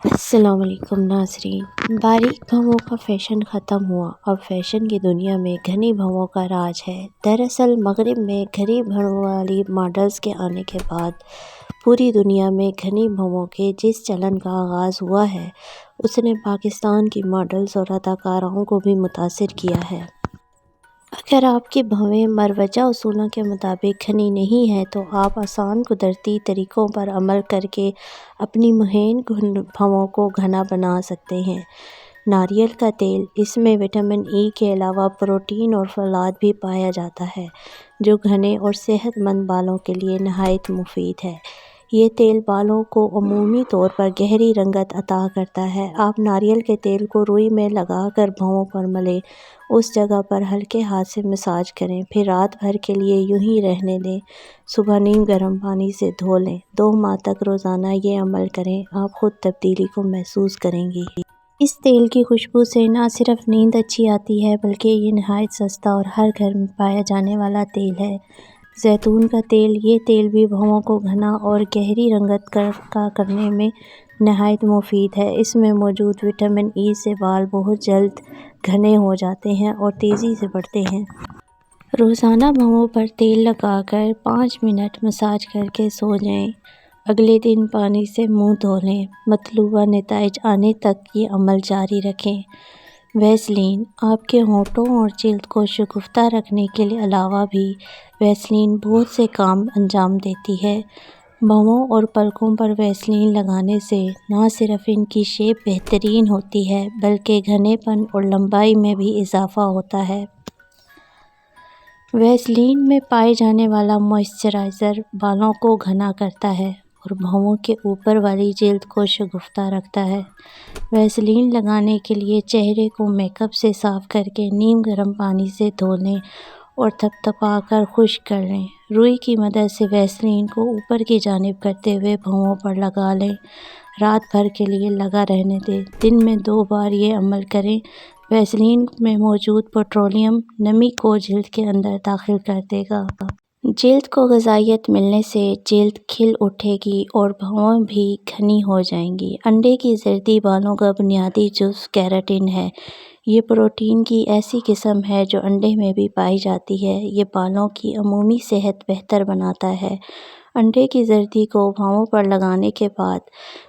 السلام علیکم ناظرین، باریک بھووں کا فیشن ختم ہوا، اب فیشن کی دنیا میں گھنی بھووں کا راج ہے۔ دراصل مغرب میں گھنی بھووں والی ماڈلز کے آنے کے بعد پوری دنیا میں گھنی بھووں کے جس چلن کا آغاز ہوا ہے، اس نے پاکستان کی ماڈلز اور اداکاراؤں کو بھی متاثر کیا ہے۔ اگر آپ کی بھویں مروجہ اصولوں کے مطابق گھنی نہیں ہیں تو آپ آسان قدرتی طریقوں پر عمل کر کے اپنی مہین بھووں کو گھنا بنا سکتے ہیں۔ ناریل کا تیل، اس میں وٹامن ای کے علاوہ پروٹین اور فولاد بھی پایا جاتا ہے، جو گھنے اور صحت مند بالوں کے لیے نہایت مفید ہے۔ یہ تیل بالوں کو عمومی طور پر گہری رنگت عطا کرتا ہے۔ آپ ناریل کے تیل کو روئی میں لگا کر بھووں پر ملیں، اس جگہ پر ہلکے ہاتھ سے مساج کریں، پھر رات بھر کے لیے یوں ہی رہنے دیں۔ صبح نیم گرم پانی سے دھو لیں۔ 2 ماہ تک روزانہ یہ عمل کریں، آپ خود تبدیلی کو محسوس کریں گی۔ اس تیل کی خوشبو سے نہ صرف نیند اچھی آتی ہے بلکہ یہ نہایت سستا اور ہر گھر میں پایا جانے والا تیل ہے۔ زیتون کا تیل، یہ تیل بھی بھووں کو گھنا اور گہری رنگت کا کرنے میں نہایت مفید ہے۔ اس میں موجود وٹامن ای سے بال بہت جلد گھنے ہو جاتے ہیں اور تیزی سے بڑھتے ہیں۔ روزانہ بھووں پر تیل لگا کر 5 منٹ مساج کر کے سو جائیں۔ اگلے دن پانی سے منہ دھو لیں۔ مطلوبہ نتائج آنے تک یہ عمل جاری رکھیں۔ ویسلین، آپ کے ہونٹوں اور جلد کو شگفتہ رکھنے کے علاوہ بھی ویسلین بہت سے کام انجام دیتی ہے۔ بھووں اور پلکوں پر ویسلین لگانے سے نہ صرف ان کی شیپ بہترین ہوتی ہے بلکہ گھنے پن اور لمبائی میں بھی اضافہ ہوتا ہے۔ ویسلین میں پائے جانے والا موئسچرائزر بالوں کو گھنا کرتا ہے اور بھووں کے اوپر والی جلد کو شگفتہ رکھتا ہے۔ ویسلین لگانے کے لیے چہرے کو میک اپ سے صاف کر کے نیم گرم پانی سے دھو لیں اور تھپتھپا کر خشک کر لیں۔ روئی کی مدد سے ویسلین کو اوپر کی جانب کرتے ہوئے بھووں پر لگا لیں۔ رات بھر کے لیے لگا رہنے دیں۔ دن میں 2 بار یہ عمل کریں۔ ویسلین میں موجود پیٹرولیم نمی کو جلد کے اندر داخل کر دے گا۔ جلد کو غذائیت ملنے سے جلد کھل اٹھے گی اور بھویں بھی گھنی ہو جائیں گی۔ انڈے کی زردی بالوں کا بنیادی جزو کیراٹن ہے۔ یہ پروٹین کی ایسی قسم ہے جو انڈے میں بھی پائی جاتی ہے۔ یہ بالوں کی عمومی صحت بہتر بناتا ہے۔ انڈے کی زردی کو بھووں پر لگانے کے بعد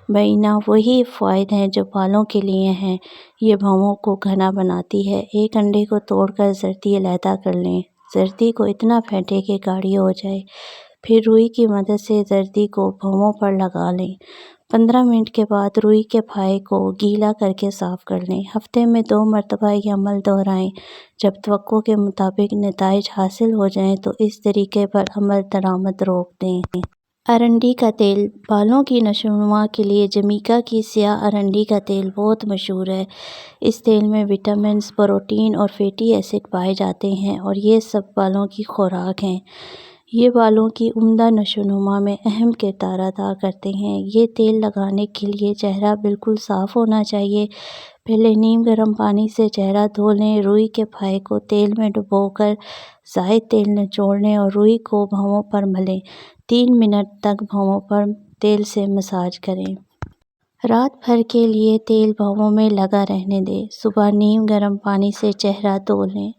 بعینہ وہی فوائد ہیں جو بالوں کے لیے ہیں۔ یہ بھووں کو گھنا بناتی ہے۔ ایک انڈے کو توڑ کر زردی علیحدہ کر لیں۔ زردی کو اتنا پھینٹیں کہ گاڑھی ہو جائے، پھر روئی کی مدد سے زردی کو بھووں پر لگا لیں۔ 15 منٹ کے بعد روئی کے پھائے کو گیلا کر کے صاف کر لیں۔ ہفتے میں 2 مرتبہ یہ عمل دہرائیں۔ جب توقع کے مطابق نتائج حاصل ہو جائیں تو اس طریقے پر عمل درآمد روک دیں۔ ارنڈی کا تیل، بالوں کی نشو و نما کے لیے جمیکا کی سیاہ ارنڈی کا تیل بہت مشہور ہے۔ اس تیل میں وٹامنز، پروٹین اور فیٹی ایسڈ پائے جاتے ہیں اور یہ سب بالوں کی خوراک ہیں۔ یہ بالوں کی عمدہ نشو و نما میں اہم کردار ادا کرتے ہیں۔ یہ تیل لگانے کے لیے چہرہ بالکل صاف ہونا چاہیے۔ پہلے نیم گرم پانی سے چہرہ دھو لیں۔ روئی کے پھائے کو تیل میں ڈبو کر زائد تیل نچوڑ لیں اور روئی کو بھووں پر ملیں۔ 3 منٹ تک بھووں پر تیل سے مساج کریں۔ رات بھر کے لیے تیل بھووں میں لگا رہنے دیں۔ صبح نیم گرم پانی سے چہرہ دھو لیں۔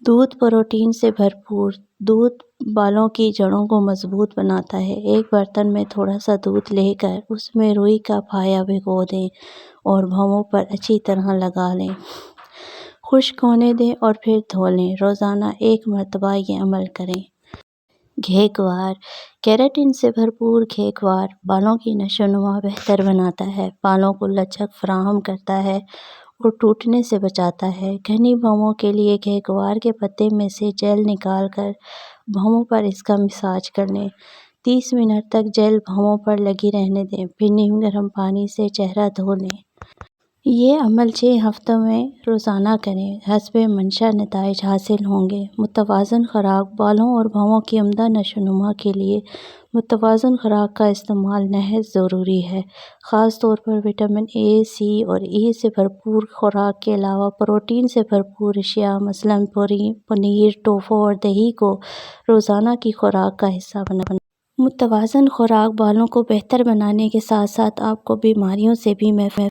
دودھ، پروٹین سے بھرپور دودھ بالوں کی جڑوں کو مضبوط بناتا ہے۔ ایک برتن میں تھوڑا سا دودھ لے کر اس میں روئی کا پھایا بھگو دیں اور بھووں پر اچھی طرح لگا لیں۔ خشک ہونے دیں اور پھر دھو لیں۔ روزانہ 1 مرتبہ یہ عمل کریں۔ گھیگوار، کیراٹن سے بھرپور گھیگوار بالوں کی نشو و نما بہتر بناتا ہے، بالوں کو لچک فراہم کرتا ہے اور ٹوٹنے سے بچاتا ہے۔ گھنی بھووں کے لیے گھیگوار کے پتے میں سے جیل نکال کر بھووں پر اس کا مساج کر لیں۔ 30 منٹ تک جیل بھووں پر لگی رہنے دیں، پھر نیم گرم پانی سے چہرہ دھو لیں۔ یہ عمل 6 ہفتوں میں روزانہ کریں۔ حسب منشاء نتائج حاصل ہوں گے۔ متوازن خوراک، بالوں اور بھووں کی عمدہ نشو و نما کے لیے متوازن خوراک کا استعمال نہایت ضروری ہے۔ خاص طور پر وٹامن اے، سی اور ای سے بھرپور خوراک کے علاوہ پروٹین سے بھرپور اشیاء مثلاً پنیر، ٹوفو اور دہی کو روزانہ کی خوراک کا حصہ بنائیں۔ متوازن خوراک بالوں کو بہتر بنانے کے ساتھ ساتھ آپ کو بیماریوں سے بھی محفوظ